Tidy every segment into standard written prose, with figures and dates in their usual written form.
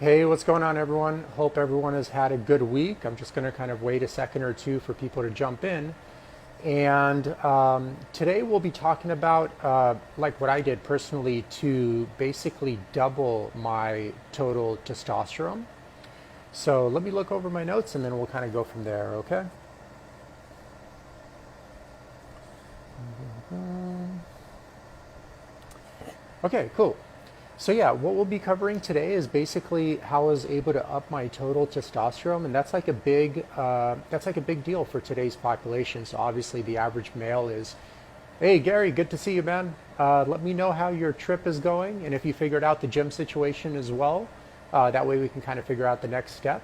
Hey, what's going on, everyone? Hope everyone has had a good week. I'm just going to kind of wait a second or two for people to jump in. And today we'll be talking about like what I did personally to basically double my total testosterone. So let me look over my notes and then we'll kind of go from there, okay? Okay, cool. So yeah, what we'll be covering today is basically how I was able to up my total testosterone, and that's like a big deal for today's population. So obviously, the average male is, "Hey Gary, good to see you, man. Let me know how your trip is going, and if you figured out the gym situation as well. That way, we can kind of figure out the next step."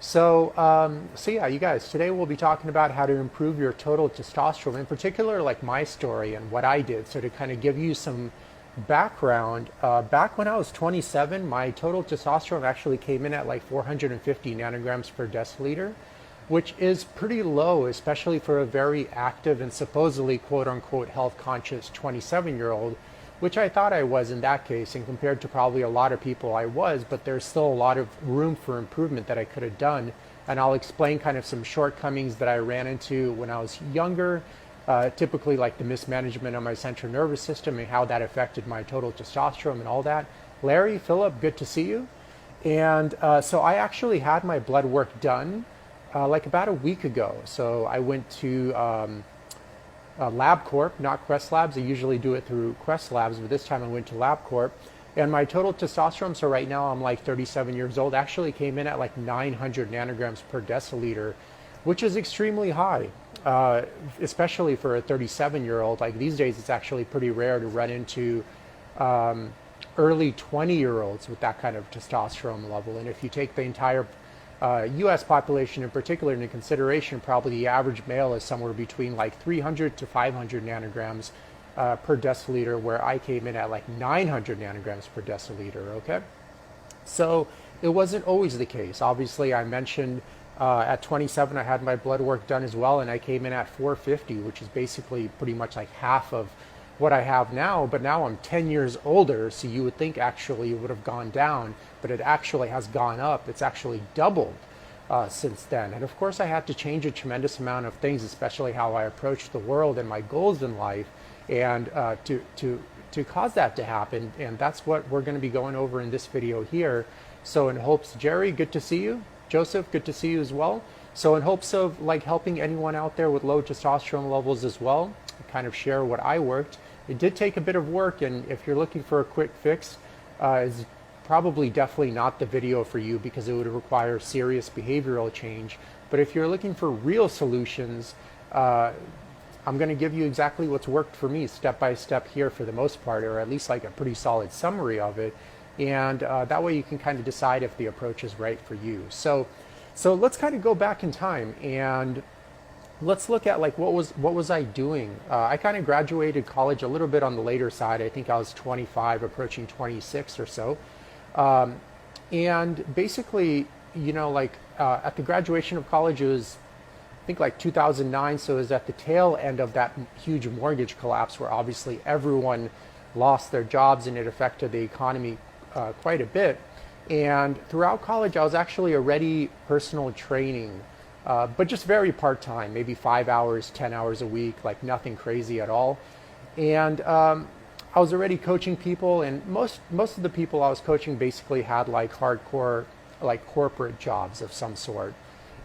So yeah, you guys, today we'll be talking about how to improve your total testosterone, in particular, like my story and what I did. So to kind of give you some background, back when I was 27, my total testosterone actually came in at like 450 nanograms per deciliter, which is pretty low, especially for a very active and supposedly quote unquote health conscious 27-year-old, which I thought I was in that case. And compared to probably a lot of people, I was, but there's still a lot of room for improvement that I could have done. And I'll explain kind of some shortcomings that I ran into when I was younger, typically like the mismanagement of my central nervous system and how that affected my total testosterone and all that. Larry, Philip, good to see you. And so I actually had my blood work done like about a week ago. So I went to LabCorp, not Quest Labs. I usually do it through Quest Labs, but this time I went to LabCorp. And my total testosterone, so right now I'm like 37 years old, actually came in at like 900 nanograms per deciliter, which is extremely high, especially for a 37-year-old. Like these days, it's actually pretty rare to run into early 20-year-olds with that kind of testosterone level. And if you take the entire US population in particular into consideration, probably the average male is somewhere between like 300 to 500 nanograms per deciliter, where I came in at like 900 nanograms per deciliter, okay? So it wasn't always the case. Obviously, I mentioned at 27, I had my blood work done as well, and I came in at 450, which is basically pretty much like half of what I have now. But now I'm 10 years older, so you would think actually it would have gone down, but it actually has gone up. It's actually doubled since then. And of course, I had to change a tremendous amount of things, especially how I approach the world and my goals in life, and to cause that to happen. And that's what we're going to be going over in this video here. So in hopes, Jerry, good to see you. Joseph, good to see you as well. So in hopes of like helping anyone out there with low testosterone levels as well, kind of share what I worked. It did take a bit of work, and if you're looking for a quick fix, it's probably definitely not the video for you because it would require serious behavioral change. But if you're looking for real solutions, I'm going to give you exactly what's worked for me step by step here for the most part, or at least like a pretty solid summary of it. And that way you can kind of decide if the approach is right for you. So let's kind of go back in time and let's look at like what was I doing? I kind of graduated college a little bit on the later side. I think I was 25, approaching 26 or so. And basically, you know, like at the graduation of college, it was I think like 2009, so it was at the tail end of that huge mortgage collapse where obviously everyone lost their jobs and it affected the economy quite a bit. And throughout college, I was actually already personal training, but just very part-time, maybe 5 hours, 10 hours a week, like nothing crazy at all. And I was already coaching people, and most of the people I was coaching basically had like hardcore, like corporate jobs of some sort.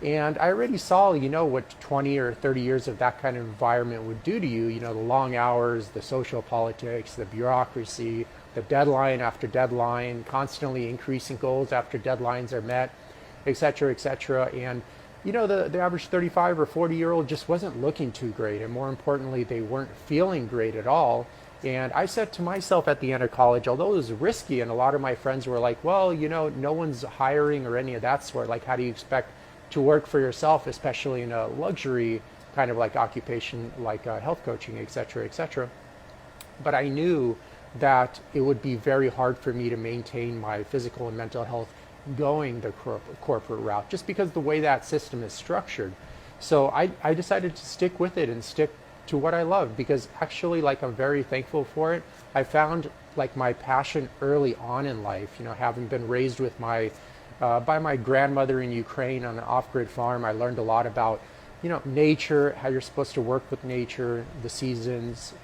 And I already saw, you know, what 20 or 30 years of that kind of environment would do to you. You know, the long hours, the social politics, the bureaucracy, the deadline after deadline, constantly increasing goals after deadlines are met, et cetera, et cetera. And, you know, the average 35 or 40-year-old just wasn't looking too great. And more importantly, they weren't feeling great at all. And I said to myself at the end of college, although it was risky, and a lot of my friends were like, well, you know, no one's hiring or any of that sort. Like, how do you expect to work for yourself, especially in a luxury kind of like occupation, like health coaching, et cetera, et cetera. But I knew that it would be very hard for me to maintain my physical and mental health going the corporate route, just because the way that system is structured. So I decided to stick with it and stick to what I love, because actually, like, I'm very thankful for it. I found like my passion early on in life, having been raised with by my grandmother in Ukraine on an off-grid farm. I learned a lot about, nature, how you're supposed to work with nature, the seasons,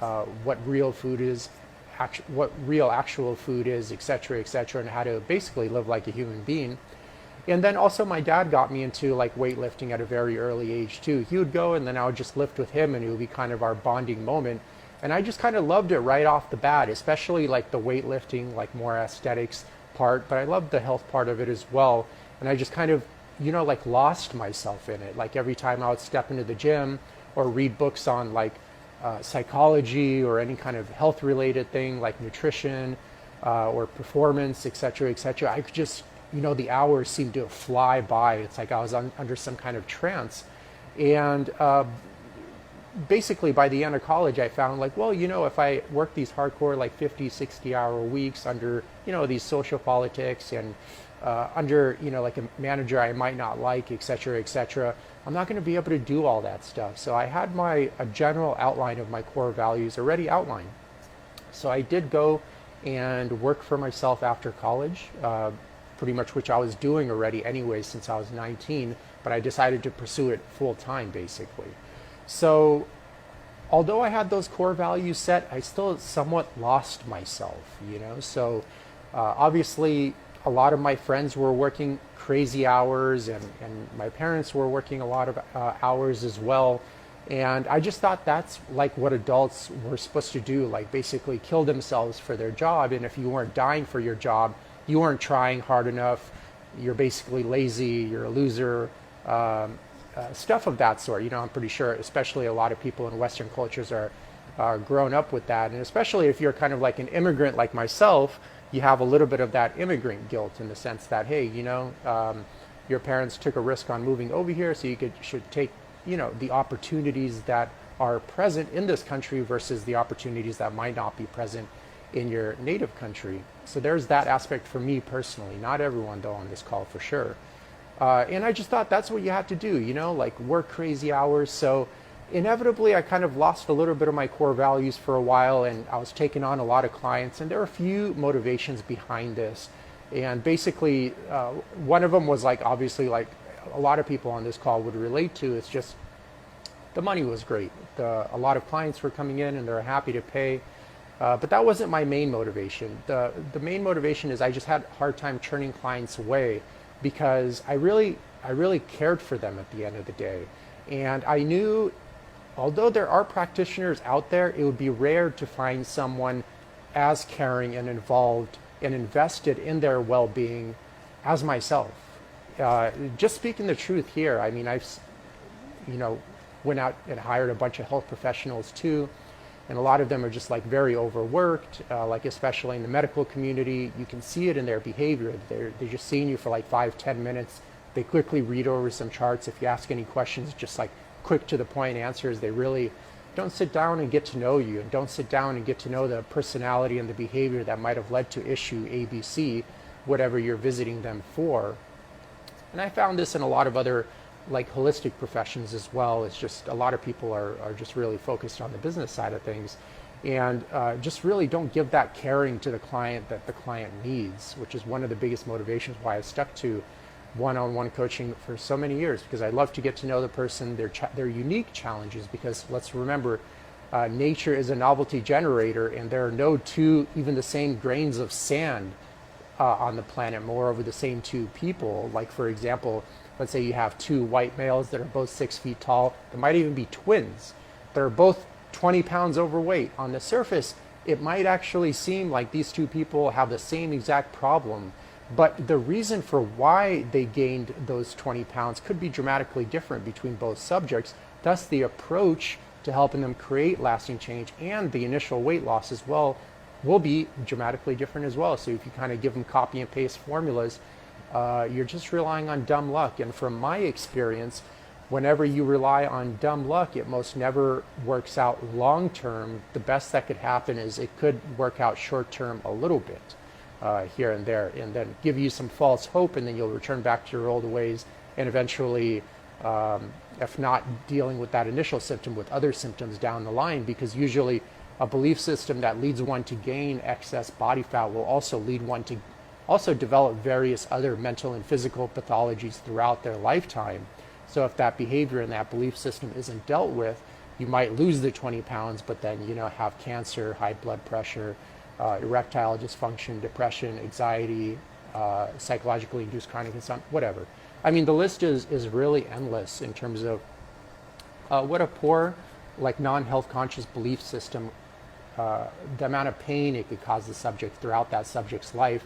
what real food is, what real actual food is, et cetera, and how to basically live like a human being. And then also my dad got me into like weightlifting at a very early age too. He would go and then I would just lift with him, and it would be kind of our bonding moment. And I just kind of loved it right off the bat, especially like the weightlifting, like more aesthetics part, but I loved the health part of it as well. And I just kind of, like lost myself in it. Like every time I would step into the gym or read books on like psychology or any kind of health related thing like nutrition or performance, et cetera, I could just, the hours seemed to fly by. It's like I was under some kind of trance. And basically by the end of college, I found like, well, if I work these hardcore like 50, 60-hour weeks under, these social politics and under, like a manager I might not like, et cetera, I'm not going to be able to do all that stuff. So I had a general outline of my core values already outlined. So I did go and work for myself after college, pretty much, which I was doing already anyway since I was 19, but I decided to pursue it full time basically. So although I had those core values set, I still somewhat lost myself, So obviously a lot of my friends were working crazy hours, and my parents were working a lot of hours as well. And I just thought that's like what adults were supposed to do, like basically kill themselves for their job. And if you weren't dying for your job, you weren't trying hard enough, you're basically lazy, you're a loser, stuff of that sort. I'm pretty sure, especially a lot of people in Western cultures are grown up with that. And especially if you're kind of like an immigrant like myself, you have a little bit of that immigrant guilt in the sense that, hey, your parents took a risk on moving over here, so you should take, the opportunities that are present in this country versus the opportunities that might not be present in your native country. So there's that aspect for me personally, not everyone though on this call for sure. And I just thought that's what you have to do, like work crazy hours. So inevitably I kind of lost a little bit of my core values for a while, and I was taking on a lot of clients, and there are a few motivations behind this. And basically one of them was like, obviously, like a lot of people on this call would relate to, it's just the money was great. A lot of clients were coming in and they're happy to pay. But that wasn't my main motivation. The main motivation is I just had a hard time turning clients away, because I really cared for them at the end of the day. And I knew, although there are practitioners out there, it would be rare to find someone as caring and involved and invested in their well-being as myself. Just speaking the truth here, I mean, I've, went out and hired a bunch of health professionals too. And a lot of them are just like very overworked, like especially in the medical community. You can see it in their behavior. They're just seeing you for like 5-10 minutes. They quickly read over some charts. If you ask any questions, just like quick to the point answers. They really don't sit down and get to know you, and don't sit down and get to know the personality and the behavior that might have led to issue ABC, whatever you're visiting them for. And I found this in a lot of other like holistic professions as well. It's just a lot of people are just really focused on the business side of things, and just really don't give that caring to the client that the client needs, which is one of the biggest motivations why I stuck to one-on-one coaching for so many years, because I love to get to know the person, their unique challenges, because let's remember, nature is a novelty generator, and there are no two even the same grains of sand on the planet, moreover the same two people. Like for example, let's say you have two white males that are both 6 feet tall. There might even be twins. They're both 20 pounds overweight. On the surface, it might actually seem like these two people have the same exact problem, but the reason for why they gained those 20 pounds could be dramatically different between both subjects. Thus, the approach to helping them create lasting change and the initial weight loss as well will be dramatically different as well. So if you kind of give them copy and paste formulas, you're just relying on dumb luck. And from my experience, whenever you rely on dumb luck, it most never works out long term. The best that could happen is it could work out short term a little bit here and there, and then give you some false hope, and then you'll return back to your old ways and eventually if not dealing with that initial symptom, with other symptoms down the line, because usually a belief system that leads one to gain excess body fat will also lead one to also develop various other mental and physical pathologies throughout their lifetime. So if that behavior and that belief system isn't dealt with, you might lose the 20 pounds, but then, have cancer, high blood pressure, erectile dysfunction, depression, anxiety, psychologically induced chronic insomnia, whatever. I mean, the list is really endless in terms of what a poor, like non-health conscious belief system, the amount of pain it could cause the subject throughout that subject's life.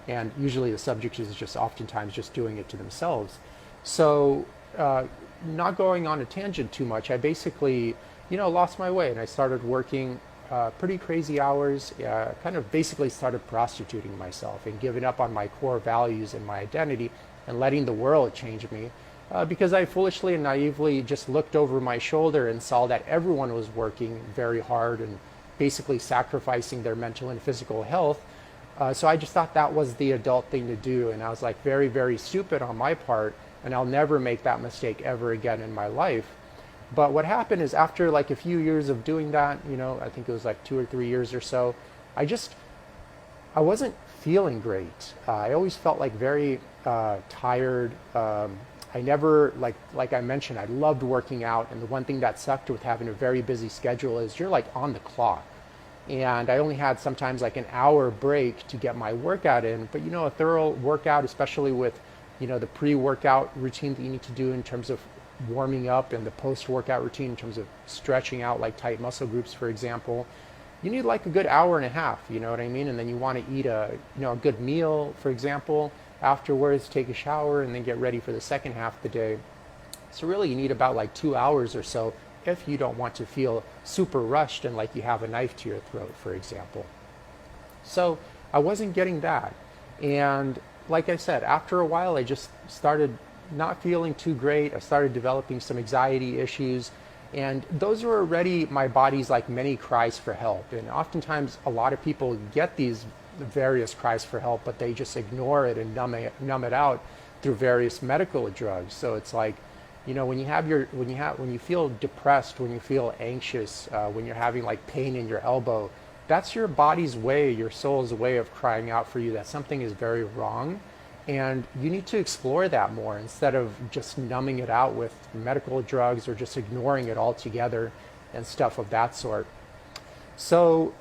And usually the subject is just oftentimes just doing it to themselves. So not going on a tangent too much, I basically, lost my way, and I started working pretty crazy hours, kind of basically started prostituting myself and giving up on my core values and my identity and letting the world change me, because I foolishly and naively just looked over my shoulder and saw that everyone was working very hard and basically sacrificing their mental and physical health. So I just thought that was the adult thing to do, and I was like very, very stupid on my part, and I'll never make that mistake ever again in my life. But what happened is, after like a few years of doing that, I think it was like 2 or 3 years or so, I wasn't feeling great. I always felt like very tired. I never, like I mentioned, I loved working out, and the one thing that sucked with having a very busy schedule is you're like on the clock. And I only had sometimes like an hour break to get my workout in. But a thorough workout, especially with the pre-workout routine that you need to do in terms of warming up, and the post-workout routine in terms of stretching out like tight muscle groups, for example, you need like a good hour and a half, you know what I mean? And then you want to eat a good meal, for example, afterwards, take a shower, and then get ready for the second half of the day. So really you need about like 2 hours or so if you don't want to feel super rushed and like you have a knife to your throat, for example. So I wasn't getting that. And like I said, after a while, I just started not feeling too great. I started developing some anxiety issues. And those were already my body's like many cries for help. And oftentimes a lot of people get these various cries for help, but they just ignore it and numb it out through various medical drugs. So it's like, when you feel depressed, when you feel anxious, when you're having like pain in your elbow, that's your body's way, your soul's way of crying out for you that something is very wrong. And you need to explore that more instead of just numbing it out with medical drugs or just ignoring it altogether and stuff of that sort. So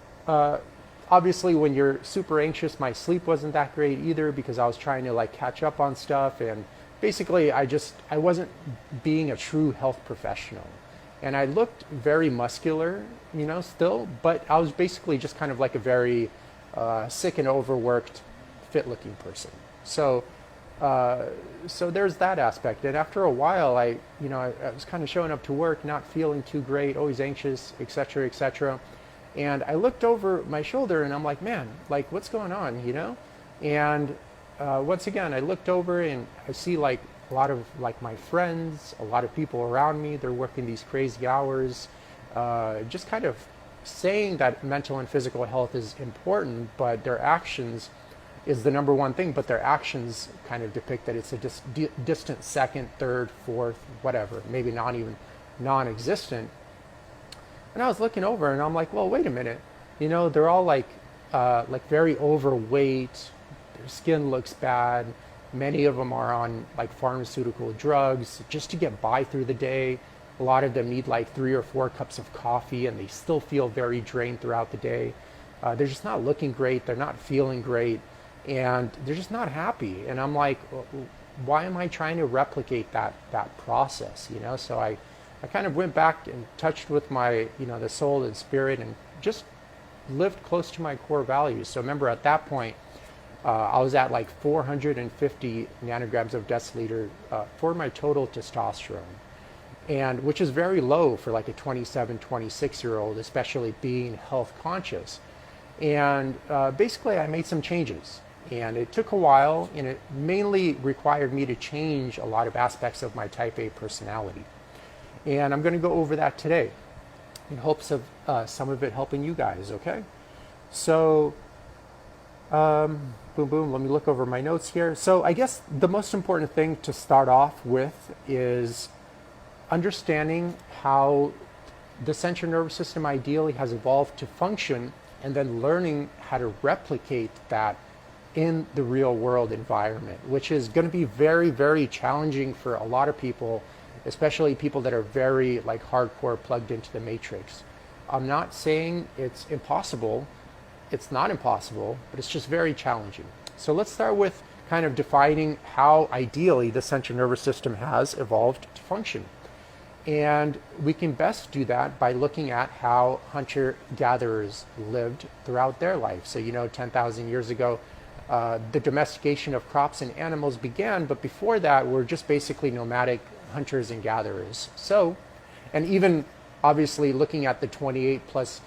obviously when you're super anxious, my sleep wasn't that great either, because I was trying to like catch up on stuff, and basically I wasn't being a true health professional. And I looked very muscular, still, but I was basically just kind of like a very sick and overworked, fit-looking person. So there's that aspect. And after a while, I was kind of showing up to work, not feeling too great, always anxious, etc., etc. And I looked over my shoulder, and I'm like, man, like what's going on, And once again, I looked over, and I see like a lot of like my friends, a lot of people around me, they're working these crazy hours, just kind of saying that mental and physical health is important, but their actions is the number one thing, but their actions kind of depict that it's a distant second, third, fourth, whatever, maybe not even non-existent. And I was looking over, and I'm like, well, wait a minute, they're all like very overweight, their skin looks bad, many of them are on like pharmaceutical drugs just to get by through the day. A lot of them need like 3 or 4 cups of coffee, and they still feel very drained throughout the day. They're just not looking great, they're not feeling great, and they're just not happy. And I'm like, why am I trying to replicate that process, So I kind of went back and touched with my, the soul and spirit, and just lived close to my core values. So remember, at that point, I was at like 450 nanograms of deciliter for my total testosterone, and which is very low for like a 27, 26-year-old, especially being health conscious. And basically I made some changes, and it took a while, and it mainly required me to change a lot of aspects of my type A personality. And I'm going to go over that today in hopes of some of it helping you guys, okay? So, boom, boom, let me look over my notes here. So I guess the most important thing to start off with is understanding how the central nervous system ideally has evolved to function, and then learning how to replicate that in the real world environment, which is going to be very, very challenging for a lot of people, especially people that are very like hardcore plugged into the matrix. I'm not saying it's impossible. It's not impossible, but it's just very challenging. So let's start with kind of defining how ideally the central nervous system has evolved to function. And we can best do that by looking at how hunter-gatherers lived throughout their life. So, 10,000 years ago, the domestication of crops and animals began, but before that, we're just basically nomadic hunters and gatherers. So, and even obviously looking at the 28 plus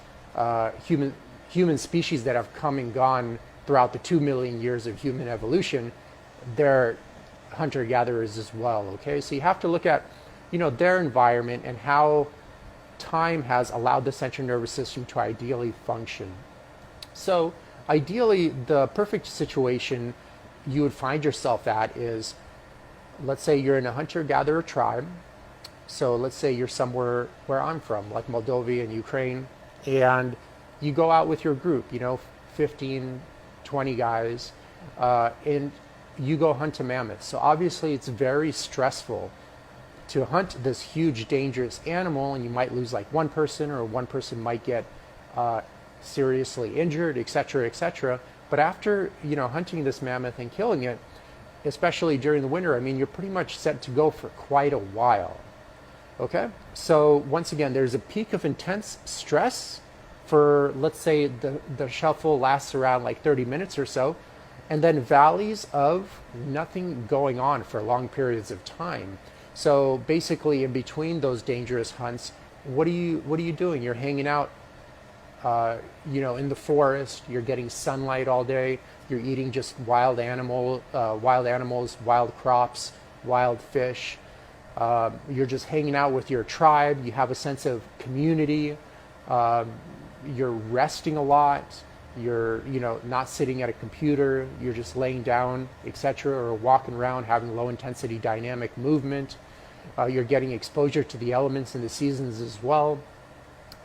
human species that have come and gone throughout the 2 million years of human evolution, they're hunter-gatherers as well, okay? So you have to look at their environment and how time has allowed the central nervous system to ideally function. So ideally, the perfect situation you would find yourself at is, let's say you're in a hunter-gatherer tribe. So let's say you're somewhere where I'm from, like Moldova and Ukraine, and you go out with your group, 15, 20 guys, and you go hunt a mammoth. So obviously it's very stressful to hunt this huge, dangerous animal, and you might lose like one person, or one person might get seriously injured, etc., etc. But after hunting this mammoth and killing it, especially during the winter, you're pretty much set to go for quite a while. Okay, so once again, there's a peak of intense stress for, let's say, the shuffle lasts around like 30 minutes or so, and then valleys of nothing going on for long periods of time. So basically, in between those dangerous hunts, what are you doing? You're hanging out, in the forest. You're getting sunlight all day. You're eating just wild animals, wild crops, wild fish. You're just hanging out with your tribe. You have a sense of community. You're resting a lot. You're not sitting at a computer. You're just laying down, etc., or walking around having low intensity dynamic movement. You're getting exposure to the elements and the seasons as well.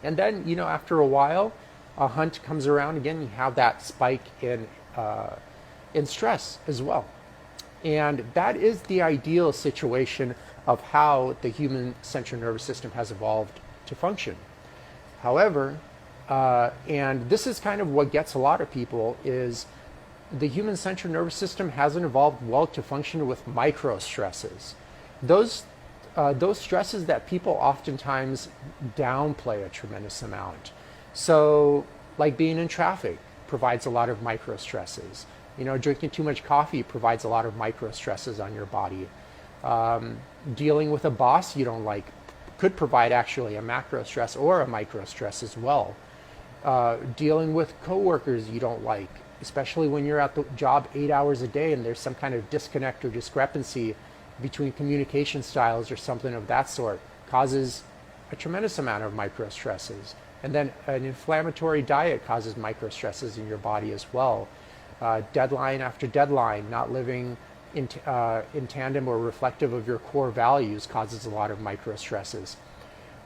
And then after a while, a hunt comes around again. You have that spike in stress as well, and that is the ideal situation of how the human central nervous system has evolved to function. However, and this is kind of what gets a lot of people, is the human central nervous system hasn't evolved well to function with micro stresses. Those stresses that people oftentimes downplay a tremendous amount. So like being in traffic provides a lot of micro stresses. Drinking too much coffee provides a lot of micro stresses on your body. Dealing with a boss you don't like could provide actually a macro stress or a micro stress as well. Dealing with coworkers you don't like, especially when you're at the job 8 hours a day and there's some kind of disconnect or discrepancy between communication styles or something of that sort, causes a tremendous amount of micro stresses. And then an inflammatory diet causes micro stresses in your body as well. Deadline after deadline, not living in tandem or reflective of your core values causes a lot of micro stresses.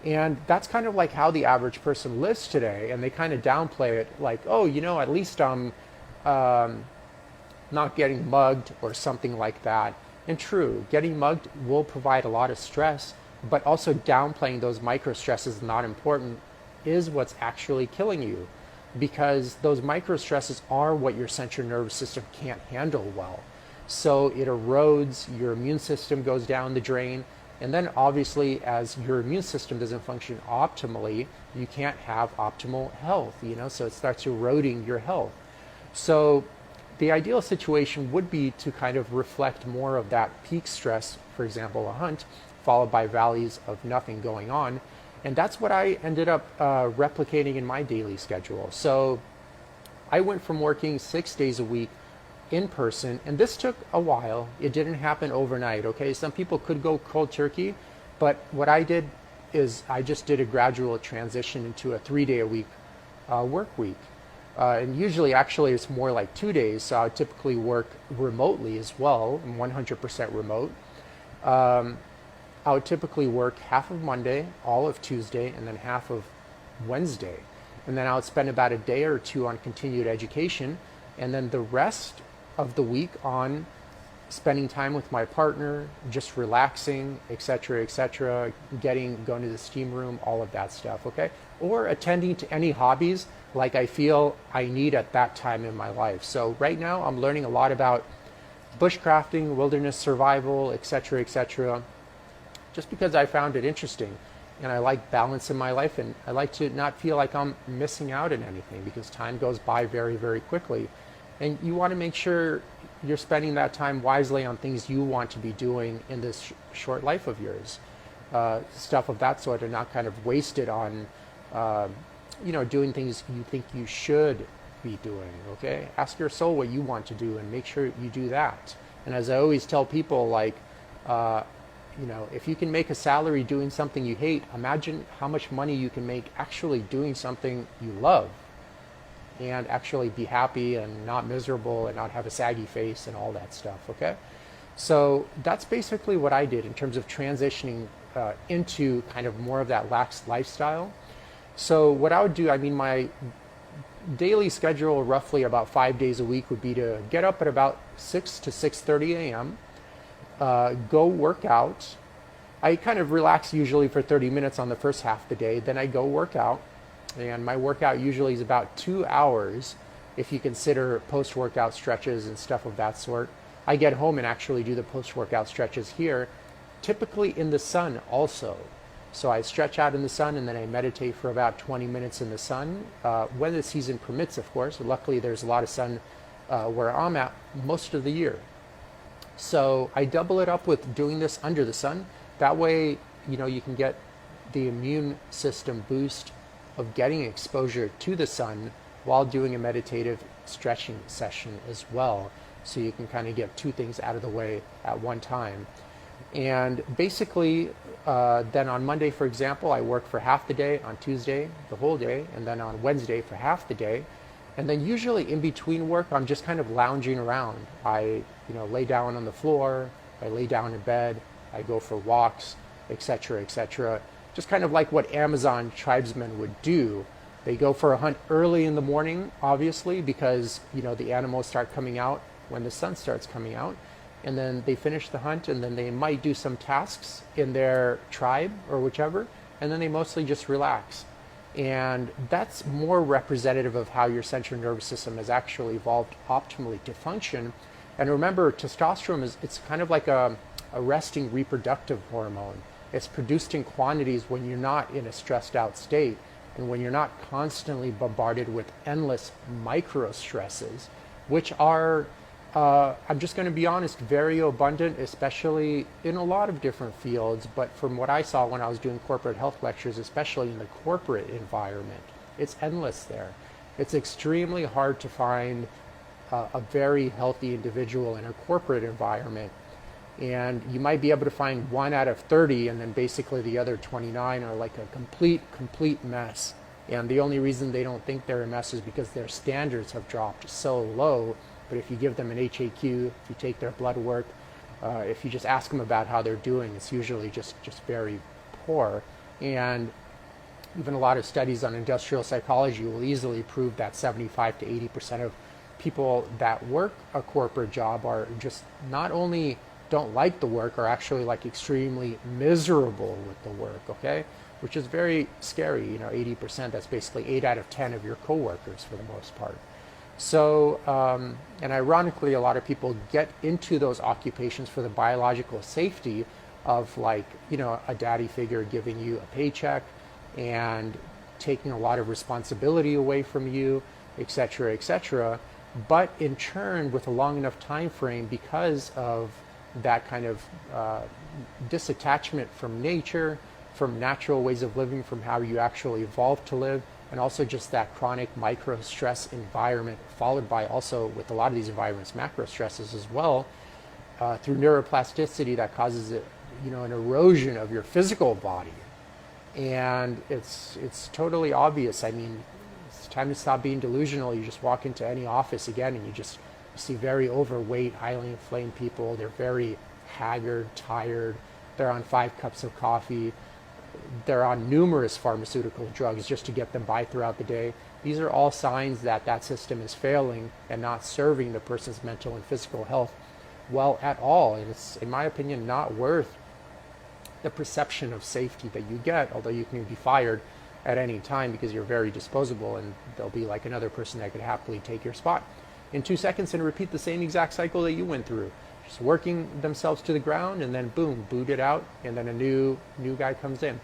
And that's kind of like how the average person lives today, and they kind of downplay it like, oh, at least I'm not getting mugged or something like that. And true, getting mugged will provide a lot of stress, but also downplaying those micro stresses not important is what's actually killing you, because those micro stresses are what your central nervous system can't handle well. So it erodes, your immune system goes down the drain, and then obviously as your immune system doesn't function optimally, you can't have optimal health, so it starts eroding your health. So the ideal situation would be to kind of reflect more of that peak stress, for example, a hunt, followed by valleys of nothing going on. And that's what I ended up replicating in my daily schedule. So I went from working 6 days a week in person, and this took a while. It didn't happen overnight, okay? Some people could go cold turkey, but what I did is I just did a gradual transition into a 3-day-a-week work week. And usually, actually, it's more like 2 days, so I would typically work remotely as well. I'm 100% remote. I would typically work half of Monday, all of Tuesday, and then half of Wednesday. And then I would spend about a day or two on continued education, and then the rest of the week on spending time with my partner, just relaxing, etc., going to the steam room, all of that stuff, okay? Or attending to any hobbies like I feel I need at that time in my life. So right now I'm learning a lot about bushcrafting, wilderness survival, etc., just because I found it interesting. And I like balance in my life, and I like to not feel like I'm missing out on anything, because time goes by very, very quickly. And you want to make sure you're spending that time wisely on things you want to be doing in this short life of yours. Stuff of that sort, and not kind of wasted on, doing things you think you should be doing, okay? Ask your soul what you want to do and make sure you do that. And as I always tell people, like, if you can make a salary doing something you hate, imagine how much money you can make actually doing something you love, and actually be happy and not miserable and not have a saggy face and all that stuff, okay? So that's basically what I did in terms of transitioning into kind of more of that lax lifestyle. So what I would do, my daily schedule, roughly about 5 days a week, would be to get up at about 6 to 6:30 a.m., go work out. I kind of relax usually for 30 minutes on the first half of the day, then I go work out. And my workout usually is about 2 hours if you consider post-workout stretches and stuff of that sort. I get home and actually do the post-workout stretches here, typically in the sun also. So I stretch out in the sun, and then I meditate for about 20 minutes in the sun, when the season permits, of course. Luckily, there's a lot of sun where I'm at most of the year. So I double it up with doing this under the sun. That way, you can get the immune system boost of getting exposure to the sun while doing a meditative stretching session as well. So you can kind of get two things out of the way at one time. And basically, then on Monday, for example, I work for half the day, on Tuesday, the whole day, and then on Wednesday for half the day. And then usually in between work, I'm just kind of lounging around. I, lay down on the floor, I lay down in bed, I go for walks, etc. Just kind of like what Amazon tribesmen would do. They go for a hunt early in the morning, obviously, because, the animals start coming out when the sun starts coming out. And then they finish the hunt, and then they might do some tasks in their tribe or whichever, and then they mostly just relax. And that's more representative of how your central nervous system has actually evolved optimally to function. And remember, testosterone it's kind of like a resting reproductive hormone. It's produced in quantities when you're not in a stressed out state, and when you're not constantly bombarded with endless micro stresses, which are, I'm just going to be honest, very abundant, especially in a lot of different fields. But from what I saw when I was doing corporate health lectures, especially in the corporate environment, it's endless there. It's extremely hard to find a very healthy individual in a corporate environment. And you might be able to find 1 out of 30, and then basically the other 29 are like a complete mess. And the only reason they don't think they're a mess is because their standards have dropped so low. But if you give them an HAQ, if you take their blood work, if you just ask them about how they're doing, it's usually just very poor. And even a lot of studies on industrial psychology will easily prove that 75 to 80% of people that work a corporate job are just not only don't like the work, are actually like extremely miserable with the work, okay? Which is very scary, 80%, that's basically 8 out of 10 of your coworkers for the most part. So, and ironically, a lot of people get into those occupations for the biological safety of, like, a daddy figure giving you a paycheck and taking a lot of responsibility away from you, etc. But in turn, with a long enough time frame, because of that kind of disattachment from nature, from natural ways of living, from how you actually evolved to live, and also just that chronic micro stress environment, followed by also, with a lot of these environments, macro stresses as well, through neuroplasticity that causes an erosion of your physical body. And it's totally obvious. I mean, it's time to stop being delusional. You just walk into any office again, and you see very overweight, highly inflamed people. They're very haggard, tired. they're on 5 cups of coffee, they're on numerous pharmaceutical drugs just to get them by throughout the day. These are all signs that that system is failing and not serving the person's mental and physical health well at all. And it's, in my opinion, not worth the perception of safety that you get, although you can be fired at any time because you're very disposable and there'll be like another person that could happily take your spot in 2 seconds and repeat the same exact cycle that you went through, just working themselves to the ground and then boom, boot it out, and then a new guy comes in.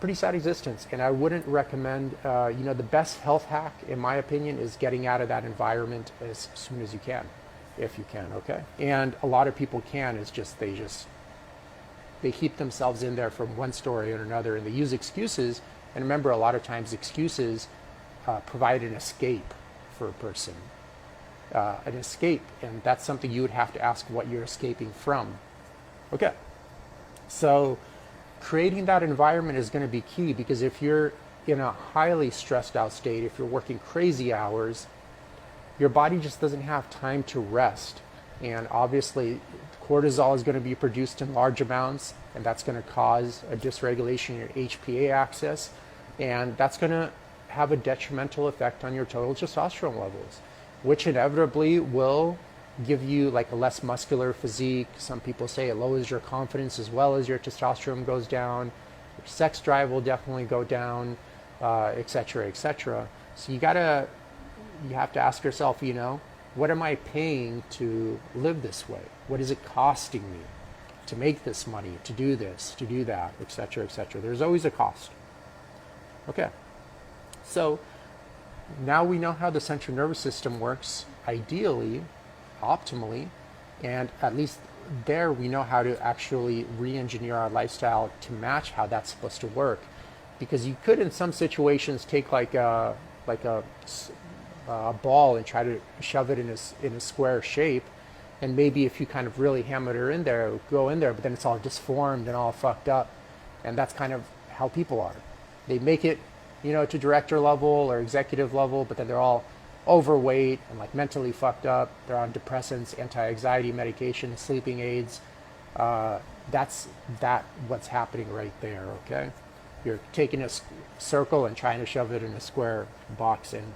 Pretty sad existence, and I wouldn't recommend, the best health hack, in my opinion, is getting out of that environment as soon as you can, if you can, okay? And a lot of people can, it's just they keep themselves in there from one story or another, and they use excuses. And remember, a lot of times excuses provide an escape for a person, an escape, and that's something you would have to ask what you're escaping from. Okay, so creating that environment is going to be key, because if you're in a highly stressed out state, if you're working crazy hours, your body just doesn't have time to rest. And obviously cortisol is going to be produced in large amounts, and that's going to cause a dysregulation in your HPA axis, and that's going to have a detrimental effect on your total testosterone levels, which inevitably will give you like a less muscular physique. Some people say it lowers your confidence as well as your testosterone goes down. Your sex drive will definitely go down, etc., etc. So you have to ask yourself, what am I paying to live this way? What is it costing me to make this money, to do this, to do that, etc., etc.? There's always a cost. Okay. So now we know how the central nervous system works, ideally, optimally, and at least there we know how to actually re-engineer our lifestyle to match how that's supposed to work. Because you could, in some situations, take like a ball and try to shove it in a square shape, and maybe if you kind of really hammer it in there, it would go in there, but then it's all disformed and all fucked up. And that's kind of how people are. They make it, to director level or executive level, but then they're all overweight and like mentally fucked up. They're on depressants, anti-anxiety medication, sleeping aids. That's what's happening right there, okay? You're taking a circle and trying to shove it in a square box, and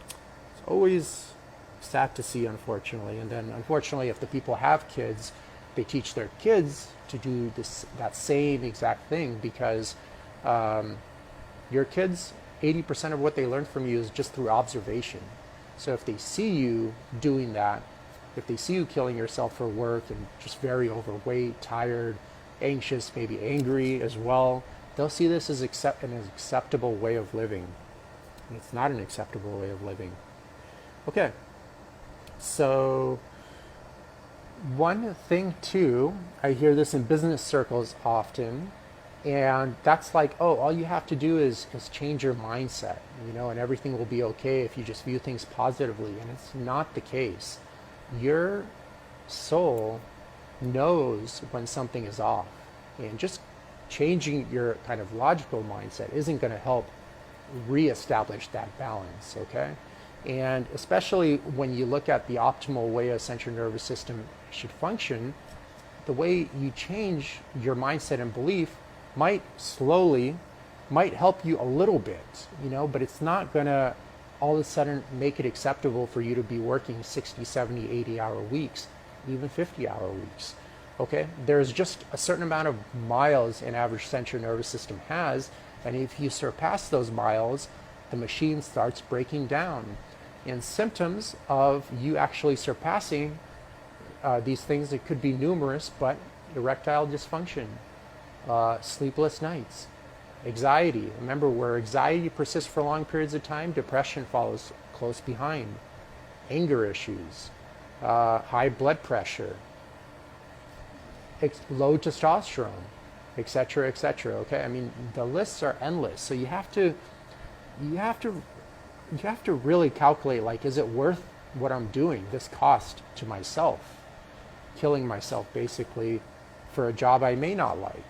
it's always sad to see, unfortunately. And then unfortunately, if the people have kids, they teach their kids to do that same exact thing, because your kids, 80% of what they learn from you is just through observation. So if they see you doing that, if they see you killing yourself for work and just very overweight, tired, anxious, maybe angry as well, they'll see this as an acceptable way of living. And it's not an acceptable way of living. Okay, so one thing too, I hear this in business circles often, and that's like, oh, all you have to do is change your mindset, and everything will be okay if you just view things positively. And it's not the case. Your soul knows when something is off, and just changing your kind of logical mindset isn't going to help reestablish that balance, okay? And especially when you look at the optimal way a central nervous system should function, the way you change your mindset and belief might help you a little bit, but it's not going to all of a sudden make it acceptable for you to be working 60, 70, 80-hour weeks, even 50-hour weeks. Okay, there's just a certain amount of miles an average central nervous system has, and if you surpass those miles, the machine starts breaking down. And symptoms of you actually surpassing these things, it could be numerous, but erectile dysfunction, sleepless nights, anxiety. Remember, where anxiety persists for long periods of time, depression follows close behind. Anger issues, high blood pressure, low testosterone, etc., etc. Okay, I mean, the lists are endless. So you have to really calculate, like, is it worth what I'm doing, this cost to myself, killing myself basically for a job I may not like,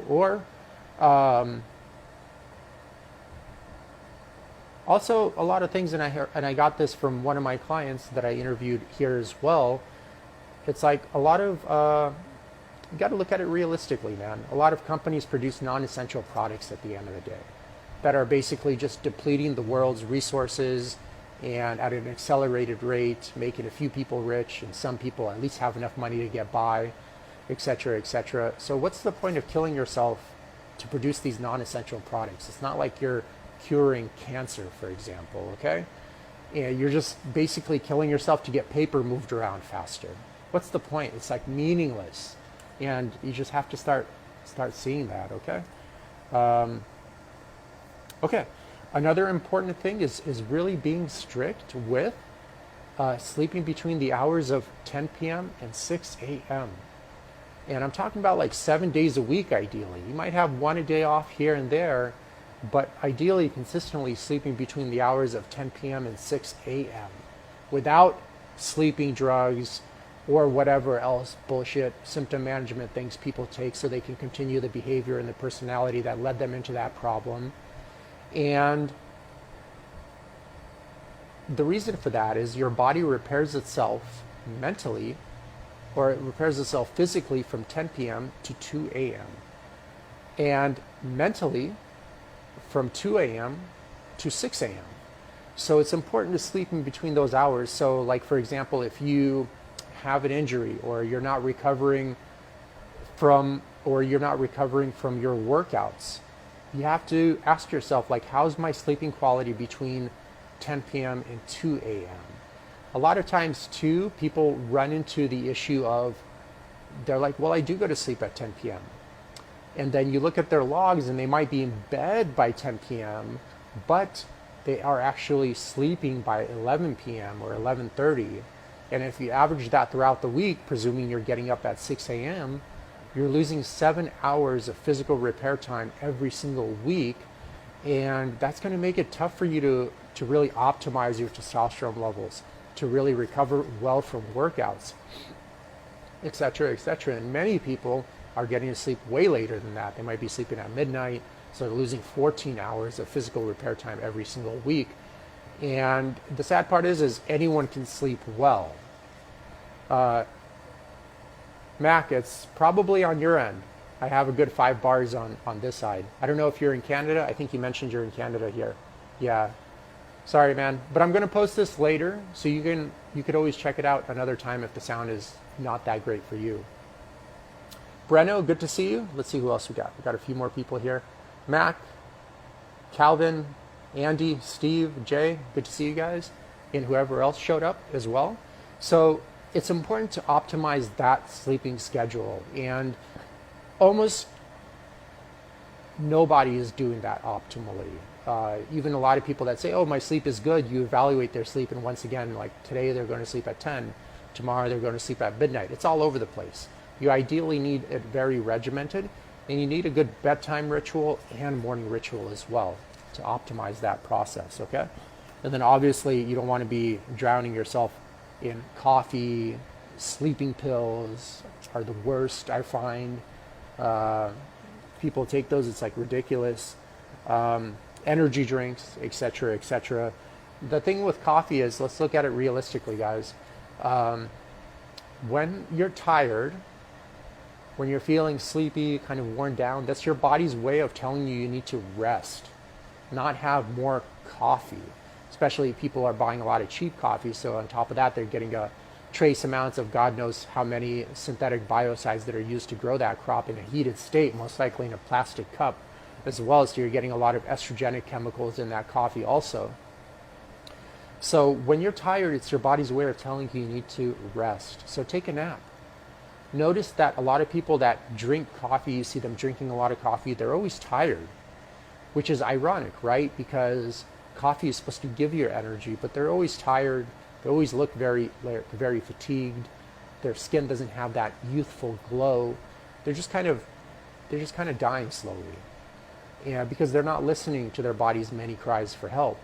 or also a lot of things, and I got this from one of my clients that I interviewed here as well. It's like a lot of You got to look at it realistically, man. A lot of companies produce non-essential products at the end of the day that are basically just depleting the world's resources and at an accelerated rate, making a few people rich and some people at least have enough money to get by, etc., etc. So what's the point of killing yourself to produce these non-essential products? It's not like you're curing cancer, for example, okay? And you're just basically killing yourself to get paper moved around faster. What's the point? It's like meaningless. And you just have to start seeing that, okay? Okay, another important thing is really being strict with sleeping between the hours of 10 p.m. and 6 a.m. And I'm talking about like 7 days a week, ideally. You might have one a day off here and there, but ideally consistently sleeping between the hours of 10 p.m. and 6 a.m. without sleeping drugs or whatever else bullshit symptom management things people take so they can continue the behavior and the personality that led them into that problem. And the reason for that is your body repairs itself mentally, or it repairs itself physically from 10 p.m. to 2 a.m. and mentally from 2 a.m. to 6 a.m. So it's important to sleep in between those hours. So like, for example, if you have an injury or you're not recovering from your workouts, you have to ask yourself, like, how's my sleeping quality between 10 p.m. and 2 a.m.? A lot of times, too, people run into the issue of, they're like, well, I do go to sleep at 10 p.m. And then you look at their logs and they might be in bed by 10 p.m., but they are actually sleeping by 11 p.m. or 11:30. And if you average that throughout the week, presuming you're getting up at 6 a.m., you're losing 7 hours of physical repair time every single week. And that's going to make it tough for you to really optimize your testosterone levels, to really recover well from workouts, etc., etc. And many people are getting to sleep way later than that. They might be sleeping at midnight, so they're losing 14 hours of physical repair time every single week. And the sad part is anyone can sleep well. Mac, it's probably on your end. I have a good 5 bars on this side. I don't know if you're in Canada. I think you mentioned you're in Canada here. Yeah. Sorry, man. But I'm going to post this later, so you could always check it out another time if the sound is not that great for you. Breno, good to see you. Let's see who else we got. We got a few more people here. Mac, Calvin, Andy, Steve, Jay, good to see you guys. And whoever else showed up as well. So it's important to optimize that sleeping schedule. And almost nobody is doing that optimally. Even a lot of people that say, oh, my sleep is good, you evaluate their sleep, and once again, like today they're going to sleep at 10, tomorrow they're going to sleep at midnight. It's all over the place. You ideally need it very regimented, and you need a good bedtime ritual and morning ritual as well to optimize that process, okay? And then obviously you don't want to be drowning yourself in coffee. Sleeping pills are the worst, I find. People take those, it's like ridiculous. Energy drinks, etc., etc. The thing with coffee is, let's look at it realistically, guys. When you're tired, when you're feeling sleepy, kind of worn down, that's your body's way of telling you need to rest, not have more coffee. Especially people are buying a lot of cheap coffee, so on top of that, they're getting trace amounts of God knows how many synthetic biocides that are used to grow that crop in a heated state, most likely in a plastic cup, as well as you're getting a lot of estrogenic chemicals in that coffee also. So when you're tired, it's your body's way of telling you need to rest. So take a nap. Notice that a lot of people that drink coffee, you see them drinking a lot of coffee, they're always tired, which is ironic, right? Because coffee is supposed to give you energy, but they're always tired. They always look very fatigued. Their skin doesn't have that youthful glow. They're just kind of dying slowly. And because they're not listening to their body's many cries for help,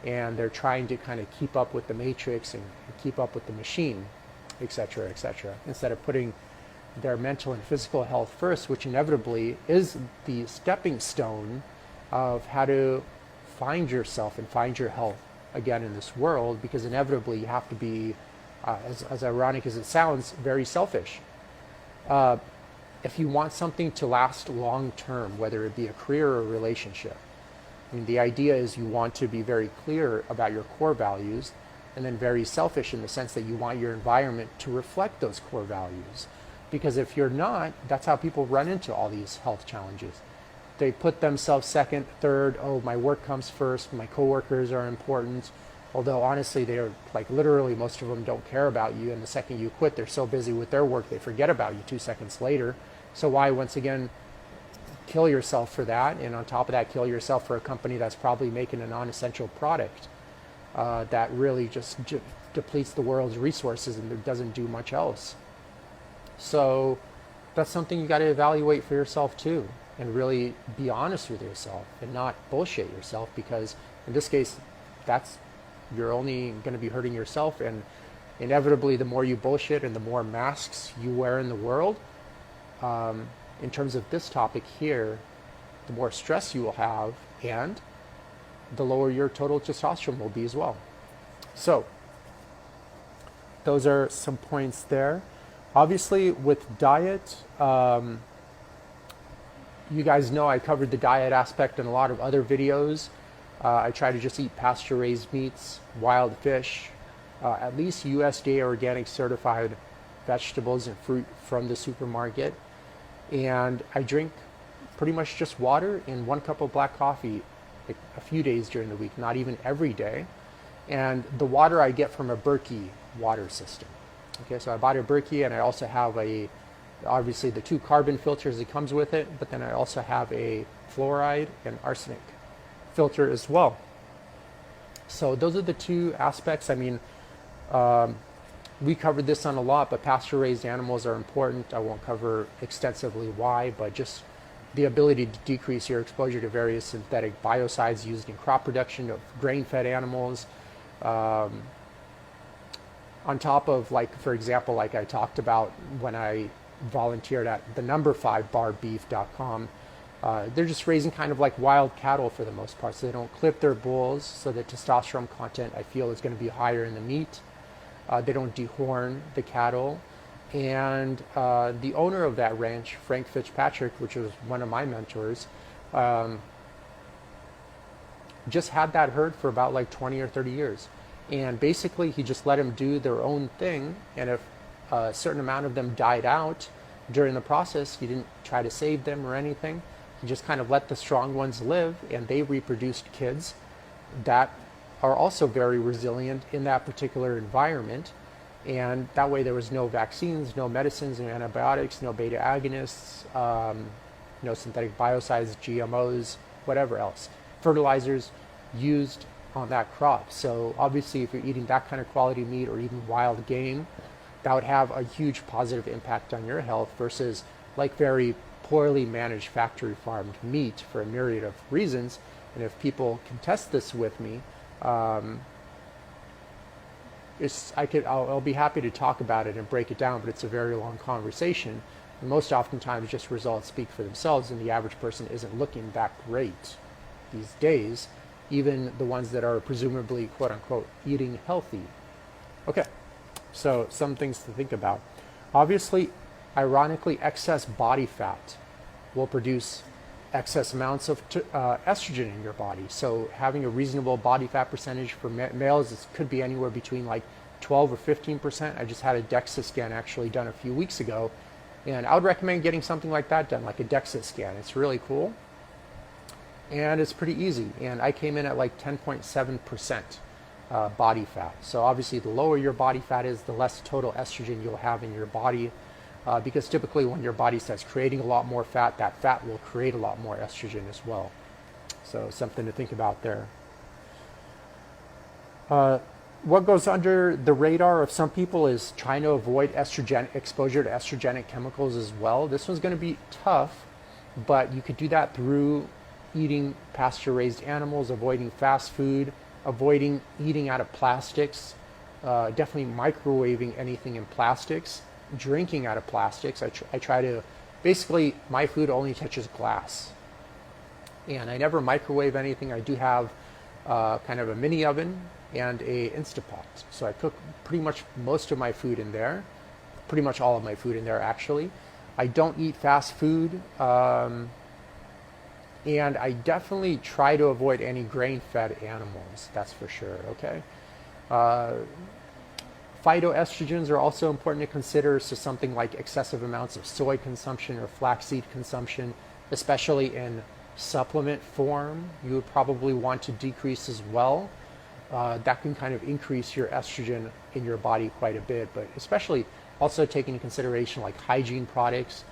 and they're trying to kind of keep up with the matrix and keep up with the machine, etc., etc., instead of putting their mental and physical health first, which inevitably is the stepping stone of how to find yourself and find your health again in this world, because inevitably you have to be, as ironic as it sounds, very selfish. if you want something to last long term, whether it be a career or a relationship, I mean, the idea is you want to be very clear about your core values, and then very selfish in the sense that you want your environment to reflect those core values. Because if you're not, that's how people run into all these health challenges. They put themselves second, third, oh, my work comes first, my coworkers are important. Although honestly, they're like literally most of them don't care about you, and the second you quit, they're so busy with their work, they forget about you 2 seconds later. So why, once again, kill yourself for that, and on top of that, kill yourself for a company that's probably making a non-essential product that really just depletes the world's resources and doesn't do much else. So that's something you got to evaluate for yourself too, and really be honest with yourself and not bullshit yourself, because in this case, you're only going to be hurting yourself, and inevitably the more you bullshit and the more masks you wear in the world, in terms of this topic here, the more stress you will have, and the lower your total testosterone will be as well. So those are some points there. Obviously with diet, you guys know I covered the diet aspect in a lot of other videos. I try to just eat pasture-raised meats, wild fish, at least USDA organic certified vegetables and fruit from the supermarket. And I drink pretty much just water and 1 cup of black coffee like a few days during the week, not even every day. And the water I get from a Berkey water system. Okay, so I bought a Berkey, and I also have obviously the 2 carbon filters that comes with it, but then I also have a fluoride and arsenic filter as well. So those are the 2 aspects. I mean, we covered this on a lot, but pasture-raised animals are important. I won't cover extensively why, but just the ability to decrease your exposure to various synthetic biocides used in crop production of grain-fed animals. On top of, like, for example, like I talked about when I volunteered at the number5barbeef.com, they're just raising kind of like wild cattle for the most part. So they don't clip their bulls, so the testosterone content I feel is going to be higher in the meat. They don't dehorn the cattle. And the owner of that ranch, Frank Fitzpatrick, which was one of my mentors, just had that herd for about like 20 or 30 years. And basically he just let them do their own thing. And if a certain amount of them died out during the process, he didn't try to save them or anything. He just kind of let the strong ones live, and they reproduced kids that are also very resilient in that particular environment. And that way there was no vaccines, no medicines, no antibiotics, no beta agonists, no synthetic biocides, GMOs, whatever else. Fertilizers used on that crop. So obviously if you're eating that kind of quality meat or even wild game, that would have a huge positive impact on your health versus like very poorly managed factory farmed meat for a myriad of reasons. And if people can test this with me, I'll be happy to talk about it and break it down, but it's a very long conversation. And most oftentimes just results speak for themselves, and the average person isn't looking that great these days, even the ones that are presumably quote unquote eating healthy. Okay, so some things to think about. Obviously, ironically, excess body fat will produce excess amounts of estrogen in your body. So having a reasonable body fat percentage for males could be anywhere between like 12 or 15%. I just had a DEXA scan actually done a few weeks ago, and I would recommend getting something like that done, like a DEXA scan. It's really cool, and it's pretty easy. And I came in at like 10.7% body fat. So obviously the lower your body fat is, the less total estrogen you'll have in your body. Because typically when your body starts creating a lot more fat, that fat will create a lot more estrogen as well. So something to think about there. What goes under the radar of some people is trying to avoid exposure to estrogenic chemicals as well. This one's going to be tough, but you could do that through eating pasture-raised animals, avoiding fast food, avoiding eating out of plastics, definitely microwaving anything in plastics, drinking out of plastics. I try to, basically my food only touches glass, and I never microwave anything. I do have kind of a mini oven and a Instapot, so I cook pretty much most of my food in there, pretty much all of my food in there actually. I don't eat fast food, and I definitely try to avoid any grain-fed animals, that's for sure, okay? Phytoestrogens are also important to consider, so something like excessive amounts of soy consumption or flaxseed consumption, especially in supplement form, you would probably want to decrease as well. That can kind of increase your estrogen in your body quite a bit, but especially also take into consideration like hygiene products.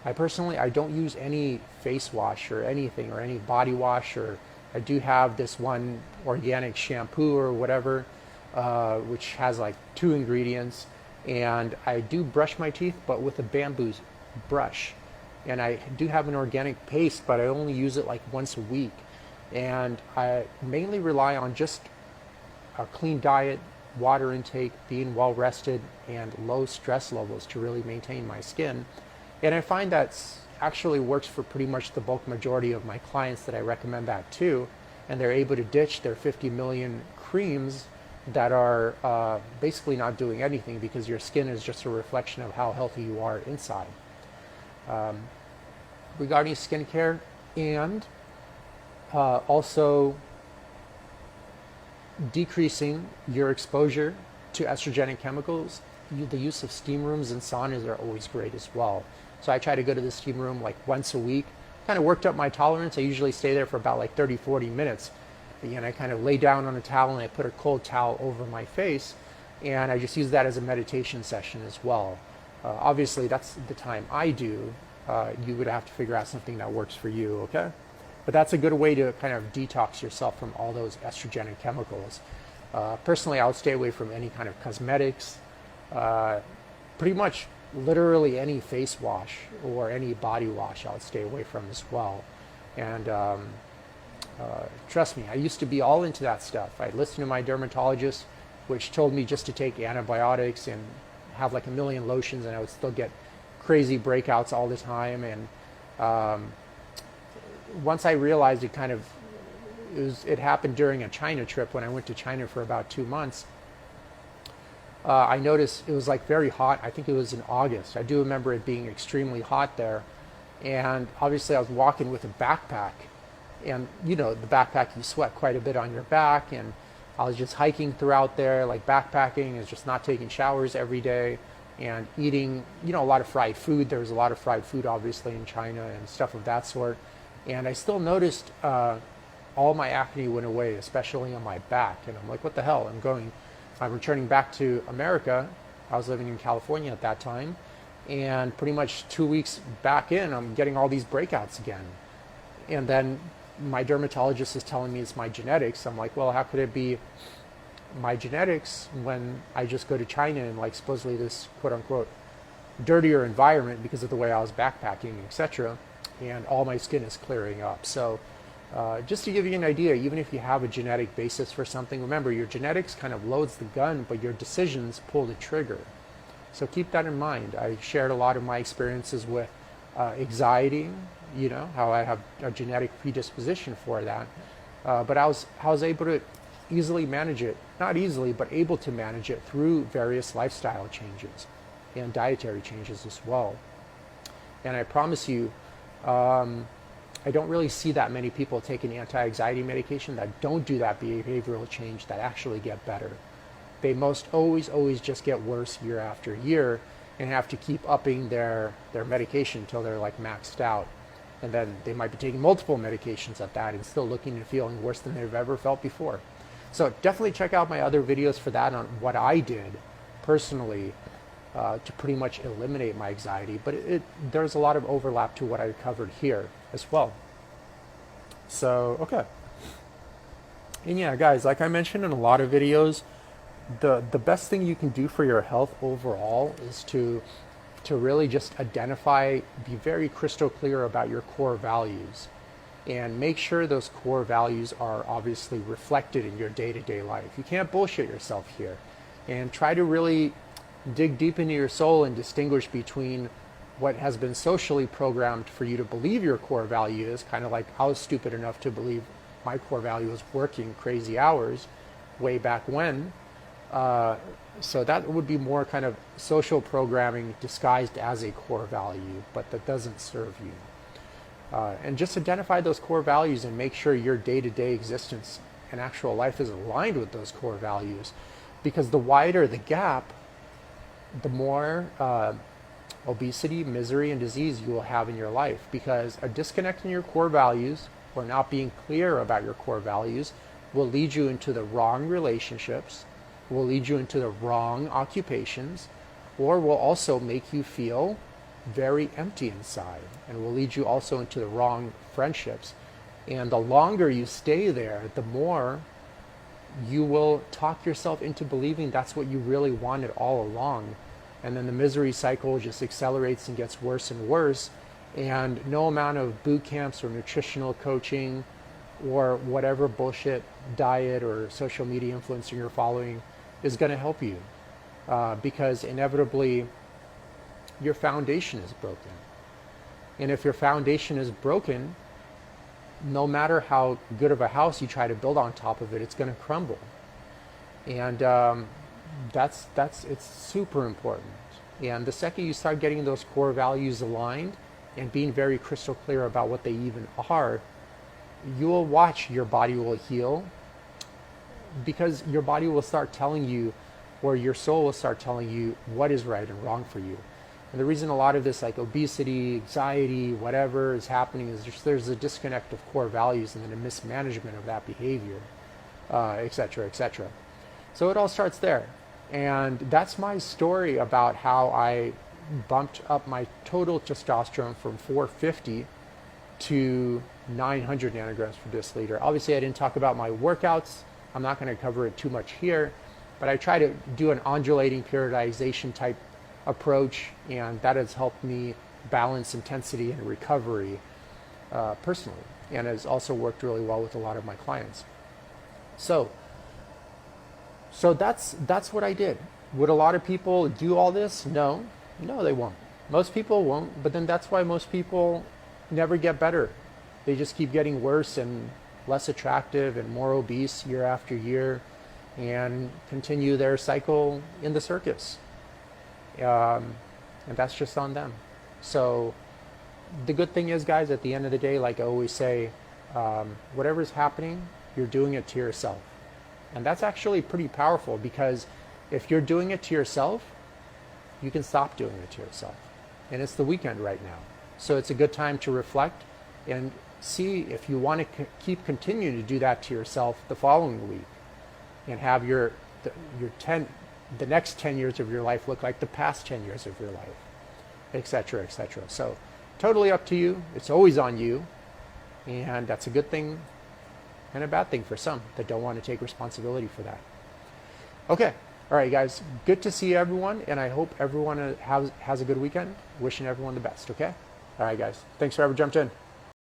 I don't use any face wash or anything or any body wash, or I do have this one organic shampoo or whatever, which has like 2 ingredients, and I do brush my teeth, but with a bamboo brush. And I do have an organic paste, but I only use it like once a week. And I mainly rely on just a clean diet, water intake, being well rested, and low stress levels to really maintain my skin. And I find that actually works for pretty much the bulk majority of my clients that I recommend that to. And they're able to ditch their 50 million creams that are basically not doing anything, because your skin is just a reflection of how healthy you are inside. Regarding skincare, and also decreasing your exposure to estrogenic chemicals, the use of steam rooms and saunas are always great as well. So I try to go to the steam room like once a week. Kind of worked up my tolerance. I usually stay there for about like 30-40 minutes. And I kind of lay down on a towel and I put a cold towel over my face, and I just use that as a meditation session as well. Obviously, that's the time I do. You would have to figure out something that works for you, okay? But that's a good way to kind of detox yourself from all those estrogenic chemicals. Personally, I would stay away from any kind of cosmetics, pretty much literally any face wash or any body wash I would stay away from as well. And trust me, I used to be all into that stuff. I'd listen to my dermatologist, which told me just to take antibiotics and have like a million lotions, and I would still get crazy breakouts all the time. And once I realized it happened during a China trip when I went to China for about 2 months. I noticed it was like very hot. I think it was in August. I do remember it being extremely hot there. And obviously I was walking with a backpack, and the backpack, you sweat quite a bit on your back. And I was just hiking throughout there, like backpacking, is just not taking showers every day and eating, a lot of fried food. There was a lot of fried food obviously in China and stuff of that sort. And I still noticed all my acne went away, especially on my back. And I'm like, what the hell? I'm returning back to America. I was living in California at that time. And pretty much 2 weeks back in, I'm getting all these breakouts again. And then my dermatologist is telling me it's my genetics. I'm like, well, how could it be my genetics when I just go to China and like supposedly this quote unquote dirtier environment because of the way I was backpacking, etc. And all my skin is clearing up. So just to give you an idea, even if you have a genetic basis for something, remember your genetics kind of loads the gun, but your decisions pull the trigger. So keep that in mind. I shared a lot of my experiences with anxiety, how I have a genetic predisposition for that. But I was able to easily manage it, not easily, but able to manage it through various lifestyle changes and dietary changes as well. And I promise you, I don't really see that many people taking anti-anxiety medication that don't do that behavioral change that actually get better. They most always just get worse year after year and have to keep upping their medication until they're like maxed out. And then they might be taking multiple medications at that and still looking and feeling worse than they've ever felt before. So definitely check out my other videos for that on what I did personally to pretty much eliminate my anxiety. But there's a lot of overlap to what I covered here as well. So, okay. And yeah, guys, like I mentioned in a lot of videos, the best thing you can do for your health overall is to really just identify, be very crystal clear about your core values, and make sure those core values are obviously reflected in your day-to-day life. You can't bullshit yourself here. And try to really dig deep into your soul and distinguish between what has been socially programmed for you to believe your core value is, kind of like I was stupid enough to believe my core value was working crazy hours way back when, So that would be more kind of social programming disguised as a core value, but that doesn't serve you. And just identify those core values and make sure your day-to-day existence and actual life is aligned with those core values. Because the wider the gap, the more obesity, misery, and disease you will have in your life. Because a disconnect in your core values or not being clear about your core values will lead you into the wrong relationships, will lead you into the wrong occupations, or will also make you feel very empty inside, and will lead you also into the wrong friendships. And the longer you stay there, the more you will talk yourself into believing that's what you really wanted all along. And then the misery cycle just accelerates and gets worse and worse. And no amount of boot camps or nutritional coaching or whatever bullshit diet or social media influencer you're following is going to help you, because inevitably your foundation is broken. And if your foundation is broken, no matter how good of a house you try to build on top of it, it's going to crumble. And it's super important. And the second you start getting those core values aligned and being very crystal clear about what they even are, you will watch your body will heal, because your body will start telling you, or your soul will start telling you what is right and wrong for you. And the reason a lot of this, like obesity, anxiety, whatever is happening, is just there's a disconnect of core values and then a mismanagement of that behavior, et cetera, et cetera. So it all starts there. And that's my story about how I bumped up my total testosterone from 450 to 900 nanograms per deciliter. Obviously, I didn't talk about my workouts. I'm not going to cover it too much here, but I try to do an undulating periodization type approach, and that has helped me balance intensity and recovery personally, and has also worked really well with a lot of my clients. So that's what I did. Would a lot of people do all this? No, they won't. Most people won't, but then that's why most people never get better. They just keep getting worse and less attractive and more obese year after year, and continue their cycle in the circus. And that's just on them. So the good thing is, guys, at the end of the day, like I always say, whatever's happening, you're doing it to yourself. And that's actually pretty powerful, because if you're doing it to yourself, you can stop doing it to yourself. And it's the weekend right now. So it's a good time to reflect and see if you want to keep continuing to do that to yourself the following week, and have the next 10 years of your life look like the past 10 years of your life, et cetera, et cetera. So totally up to you. It's always on you. And that's a good thing and a bad thing for some that don't want to take responsibility for that. Okay. All right, guys. Good to see everyone. And I hope everyone has a good weekend. Wishing everyone the best. Okay. All right, guys. Thanks for ever jumped in.